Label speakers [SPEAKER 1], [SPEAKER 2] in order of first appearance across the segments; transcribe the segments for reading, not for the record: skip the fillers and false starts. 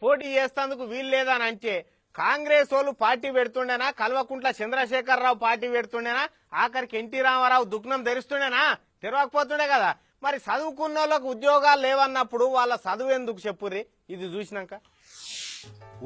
[SPEAKER 1] పోటీ చేస్తేందుకు వీలు లేదని అంటే కాంగ్రెస్ వాళ్ళు పార్టీ పెడుతుండేనా, కల్వకుంట్ల చంద్రశేఖరరావు పార్టీ పెడుతుండేనా, ఆఖరికి ఎన్టీ రామారావు దుగ్నం తెరుస్తుండేనా? తెరవకపోతుండే కదా. మరి చదువుకున్న వాళ్ళకు ఉద్యోగాలు లేవన్నప్పుడు వాళ్ళ చదువు ఎందుకు చెప్పుర్రి? ఇది చూసినాక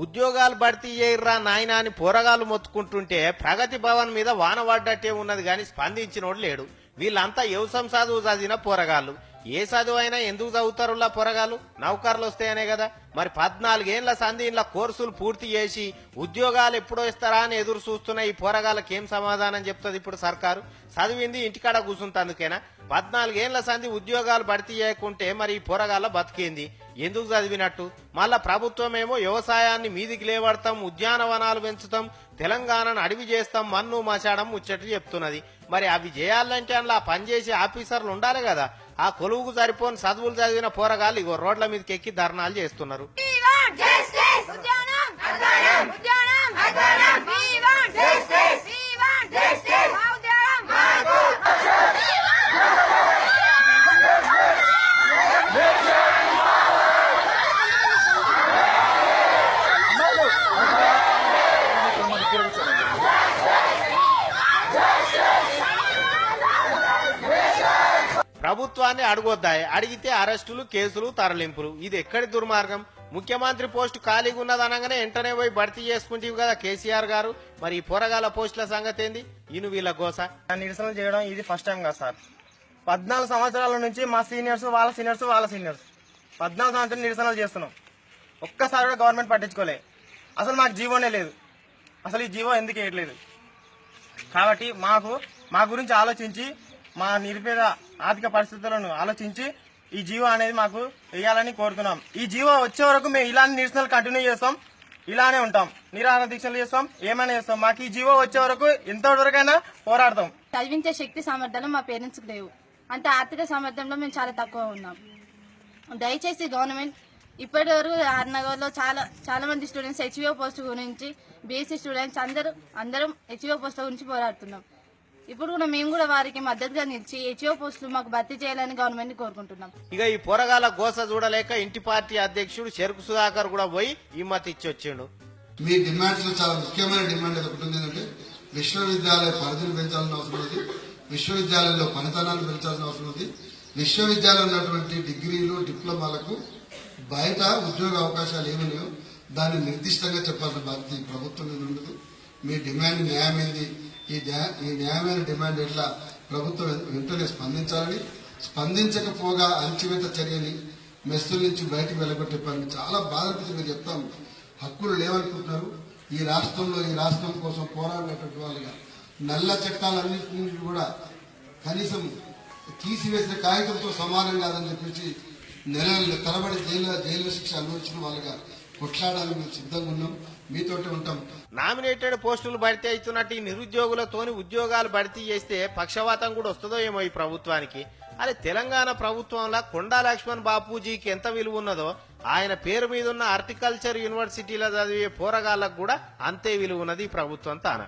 [SPEAKER 1] ఉద్యోగాలు భర్తీ చేయర్రా నాయనా అని పోరగాలు మొత్తుకుంటుంటే ప్రగతి భవన్ మీద వాన పడ్డట్టే ఉన్నది కానీ స్పందించినోడు లేడు. వీళ్ళంతా వ్యవసాయం చదువు చదివిన పోరగాళ్ళు. ఏ చదువు అయినా ఎందుకు చదువుతారులా పోరగాళ్ళు? నౌకర్లు వస్తాయనే కదా. మరి 14 ఏళ్ల సంధి ఇంట్లో కోర్సులు పూర్తి చేసి ఉద్యోగాలు ఎప్పుడో ఇస్తారా అని ఎదురు చూస్తున్న ఈ పోరగాళ్ళకి ఏం సమాధానం చెప్తుంది ఇప్పుడు సర్కారు? చదివింది ఇంటికాడ కూర్చుంటందుకేనా? 14 ఏళ్ల సంధి ఉద్యోగాలు భర్తీ చేయకుంటే మరి ఈ పోరగాళ్ళ బతికేంది? ఎందుకు చదివినట్టు? మళ్ళా ప్రభుత్వం ఏమో వ్యవసాయాన్ని మీదికి లేవడతాం, ఉద్యానవనాలు పెంచుతాం, తెలంగాణను అడవి చేస్తాం, మన్ను మచాడం ముచ్చట చెప్తున్నది. మరి అవి చేయాలంటే అందులో పనిచేసే ఆఫీసర్లు ఉండాలి కదా. ఆ కొలువుకు సరిపోని చదువులు చదివిన పోరగాళ్ళు ఇగో రోడ్ల మీదకి ఎక్కి ధర్నాలు చేస్తున్నారు. ప్రభుత్వాన్ని అడగొద్దాయి, అడిగితే అరెస్టులు, కేసులు, తరలింపులు. ఇది ఎక్కడి దుర్మార్గం? ముఖ్యమంత్రి పోస్టు ఖాళీగా ఉన్నదనగానే వెంటనే పోయి భర్తీ చేసుకుంటే కదా కేసీఆర్ గారు. మరి ఈ పోరగాల పోస్టుల సంగతి ఏంది? ఈయన వీళ్ళ గోస
[SPEAKER 2] నిరసన చేయడం ఇది ఫస్ట్ టైం కదా సార్. 14 సంవత్సరాల నుంచి మా సీనియర్స్ వాళ్ళ 14 సంవత్సరాలు నిరసనలు చేస్తున్నాం. ఒక్కసారి కూడా గవర్నమెంట్ పట్టించుకోలే. అసలు మాకు జీవోనే లేదు. అసలు ఈ జీవో ఎందుకు వేయట్లేదు? కాబట్టి మా గురించి ఆలోచించి, మా నిరుపేద ఆర్థిక పరిస్థితులను ఆలోచించి ఈ జీవో అనేది మాకు వేయాలని కోరుతున్నాం. ఈ జీవో వచ్చే వరకు మేము ఇలాంటి నిరసనలు కంటిన్యూ చేస్తాం, ఇలానే ఉంటాం, నిరాహార దీక్షలు చేస్తాం, ఏమైనా చేస్తాం. మాకు ఈ జీవో వచ్చే వరకు ఎంతవరకైనా పోరాడతాం.
[SPEAKER 3] చదివించే శక్తి సామర్థ్యాలు మా పేరెంట్స్ కు లేవు. అంటే ఆర్థిక సామర్థ్యంలో మేము చాలా తక్కువ ఉన్నాం. దయచేసి గవర్నమెంట్ ఇప్పటి వరకు ఆర్నగర్లో చాలా మంది స్టూడెంట్స్ హెచ్ఓ పోస్టు గురించి, బీఎస్సీ స్టూడెంట్స్ అందరం హెచ్ఓ పోస్టుల గురించి పోరాడుతున్నాం. ఇప్పుడు కూడా మేము కూడా వారికి మద్దతుగా నిలిచి హెచ్ఓ పోస్టులు మాకు భర్తీ చేయాలని గవర్నమెంట్ ని కోరుకుంటున్నాం.
[SPEAKER 1] ఇక ఈ పోరగాల గోస చూడలేక ఇంటి పార్టీ అధ్యక్షుడు చెరుకు సుధాకర్ కూడా పోయి హిమ్మత్ ఇచ్చి వచ్చిండు.
[SPEAKER 4] మీ డిమాండ్స్ లో చాలా ముఖ్యమైన డిమాండ్ ఒకటి ఉంది. ఏంటంటే విశ్వవిద్యాలయ పరిధిని పెంచాల్సిన అవసరం ఉంది, విశ్వవిద్యాలయంలో పనితనాన్ని పెంచాల్సిన అవసరం ఉంది. విశ్వవిద్యాలయం ఉన్నటువంటి డిగ్రీలు, డిప్లొమాలకు బయట ఉద్యోగ అవకాశాలు ఏమన్నాయో దాన్ని నిర్దిష్టంగా చెప్పాల్సిన బాధ్యత ఈ ప్రభుత్వం మీద ఉండదు. మీ డిమాండ్ న్యాయమైంది. ఈ న్యాయమైన డిమాండ్ ఎట్లా ప్రభుత్వం వెంటనే స్పందించాలని, స్పందించకపోగా అణచివేత చర్యని మెస్సుల నుంచి బయటకు వెళ్ళగొట్టే పని చాలా బాధపడి మీరు చెప్తాం. హక్కులు లేవనుకుంటున్నారు. ఈ రాష్ట్రం కోసం పోరాడేటువంటి వాళ్ళుగా నల్ల చట్టాలన్నింటినీ కూడా కనీసం తీసివేసిన కాగితంతో సమానం కాదని చెప్పేసి నెలల తరబడి జైలు శిక్ష అనుభవించిన వాళ్ళుగా కొట్లాడాలని మేము సిద్ధంగా ఉన్నాం. మీతోటే ఉంటాం.
[SPEAKER 1] నామినేటెడ్ పోస్టులు భర్తీ అవుతున్నట్టు ఈ నిరుద్యోగులతోని ఉద్యోగాలు భర్తీ చేస్తే పక్షవాతం కూడా వస్తుందో ఏమో ఈ ప్రభుత్వానికి. అదే తెలంగాణ ప్రభుత్వంలో కొండా లక్ష్మణ్ బాపూజీకి ఎంత విలువ ఉన్నదో ఆయన పేరు మీద ఉన్న హార్టికల్చర్ యూనివర్సిటీలో చదివే పోరగాళ్లకు కూడా అంతే విలువ ఉన్నది ఈ ప్రభుత్వం తాన.